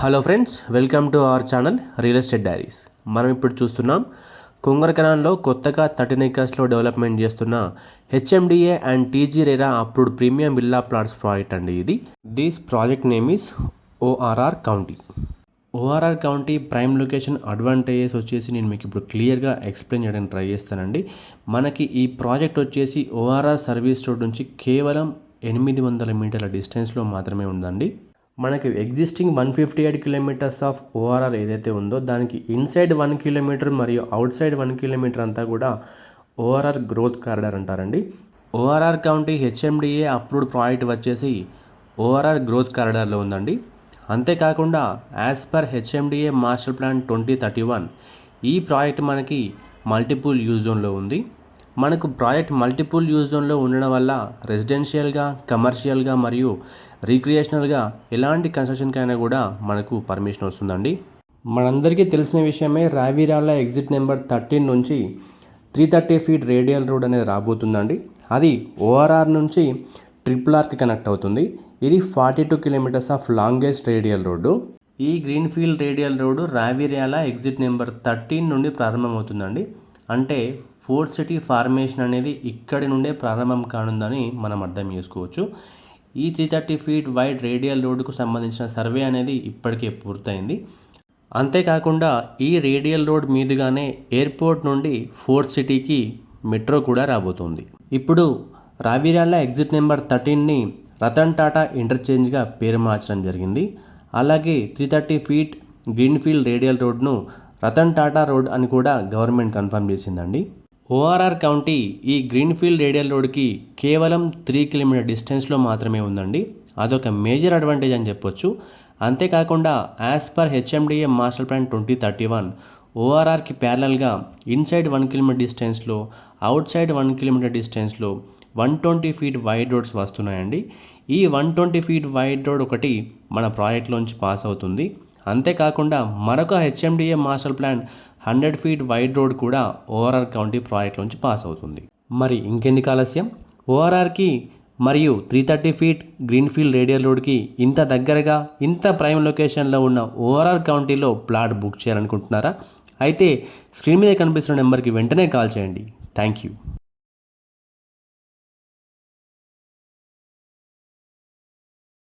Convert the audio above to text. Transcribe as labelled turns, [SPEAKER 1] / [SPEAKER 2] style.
[SPEAKER 1] Hello friends, welcome to our channel real estate diaries. మనం ఇప్పుడు చూస్తున్నాం కుంగరకనాల్లో కొత్తగా 13 acresలో డెవలప్మెంట్ చేస్తున్న HMDA and TG RERA approved premium villa plots project అండి ఇది. This project name is ORR county. ORR county prime location advantages వచ్చేసి నేను మీకు ఇప్పుడు క్లియర్గా ఎక్స్ప్లెయిన్ చేయడానికి ట్రై చేస్తానండి. మనకి ఈ ప్రాజెక్ట్ వచ్చేసి ఓఆర్ఆర్ సర్వీస్ రోడ్ నుంచి కేవలం 800 మీటర్ల డిస్టెన్స్లో మాత్రమే ఉందండి. మనకి ఎగ్జిస్టింగ్ 158 కిలోమీటర్స్ ఆఫ్ ఓఆర్ఆర్ ఏదైతే ఉందో దానికి ఇన్సైడ్ 1 కిలోమీటర్ మరియు అవుట్ సైడ్ 1 కిలోమీటర్ అంతా కూడా ఓఆర్ఆర్ గ్రోత్ కారిడార్ అంటారండి. ORR county HMDA approved project వచ్చేసి ఓఆర్ఆర్ గ్రోత్ కారిడార్లో ఉందండి. అంతేకాకుండా as per HMDA master plan 2031 ఈ ప్రాజెక్ట్ మనకి మల్టిపుల్ యూజ్ జోన్లో ఉంది. మనకు ప్రాజెక్ట్ మల్టిపుల్ యూజ్ జోన్లో ఉండడం వల్ల రెసిడెన్షియల్గా, కమర్షియల్గా మరియు రీక్రియేషనల్గా ఎలాంటి కన్స్ట్రక్షన్కైనా కూడా మనకు పర్మిషన్ వస్తుందండి. మనందరికీ తెలిసిన విషయమే, రావిరాల ఎగ్జిట్ నెంబర్ 13 నుంచి 330 ఫీట్ రేడియల్ రోడ్ అనేది రాబోతుందండి. అది ఓఆర్ఆర్ నుంచి RRRకి కనెక్ట్ అవుతుంది. ఇది 42 kilometres of longest radial road. ఈ greenfield radial road Ravirala exit number 13 నుండి ప్రారంభమవుతుందండి. అంటే ఫోర్త్ సిటీ ఫార్మేషన్ అనేది ఇక్కడి నుండే ప్రారంభం కానుందని మనం అర్థం చేసుకోవచ్చు. ఈ 330 ఫీట్ వైడ్ రేడియల్ రోడ్డుకు సంబంధించిన సర్వే అనేది ఇప్పటికే పూర్తయింది. అంతేకాకుండా ఈ రేడియల్ రోడ్ మీదుగానే ఎయిర్పోర్ట్ నుండి ఫోర్త్ సిటీకి మెట్రో కూడా రాబోతుంది. ఇప్పుడు రావిరాల ఎగ్జిట్ నెంబర్ 13ని రతన్ టాటా ఇంటర్చేంజ్గా పేరు మార్చడం జరిగింది. అలాగే 330 ఫీట్ గ్రీన్ఫీల్డ్ రేడియల్ రోడ్ను రతన్ టాటా రోడ్ అని కూడా గవర్నమెంట్ కన్ఫర్మ్ చేసిందండి. ఓఆర్ఆర్ కౌంటీ ఈ గ్రీన్ఫీల్డ్ రేడియల్ రోడ్కి కేవలం 3 కిలోమీటర్ డిస్టెన్స్లో మాత్రమే ఉందండి. అదొక మేజర్ అడ్వాంటేజ్ అని చెప్పొచ్చు. అంతేకాకుండా as per HMDA master plan 2031 ఓఆర్ఆర్కి ప్యారలల్గా ఇన్సైడ్ 1 కిలోమీటర్ డిస్టెన్స్లో, అవుట్ సైడ్ 1 కిలోమీటర్ డిస్టెన్స్లో 120 ఫీట్ వైడ్ రోడ్స్ వస్తున్నాయండి. ఈ 120 ఫీట్ వైడ్ రోడ్ ఒకటి మన ప్రాజెక్ట్లోంచి పాస్ అవుతుంది. అంతేకాకుండా మరొక HMDA master plan 100 feet wide road కూడా ఓఆర్ఆర్ కౌంటీ ప్రాజెక్ట్ నుంచి పాస్ అవుతుంది. మరి ఇంకెందుకు ఆలస్యం, ఓఆర్ఆర్కి మరియు 330 ఫీట్ గ్రీన్ఫీల్డ్ రేడియల్ రోడ్కి ఇంత దగ్గరగా, ఇంత ప్రైమ్ లొకేషన్లో ఉన్న ఓఆర్ఆర్ కౌంటీలో ప్లాట్ బుక్ చేయాలనుకుంటున్నారా? అయితే స్క్రీన్ మీద కనిపిస్తున్న నెంబర్కి వెంటనే కాల్ చేయండి. Thank you.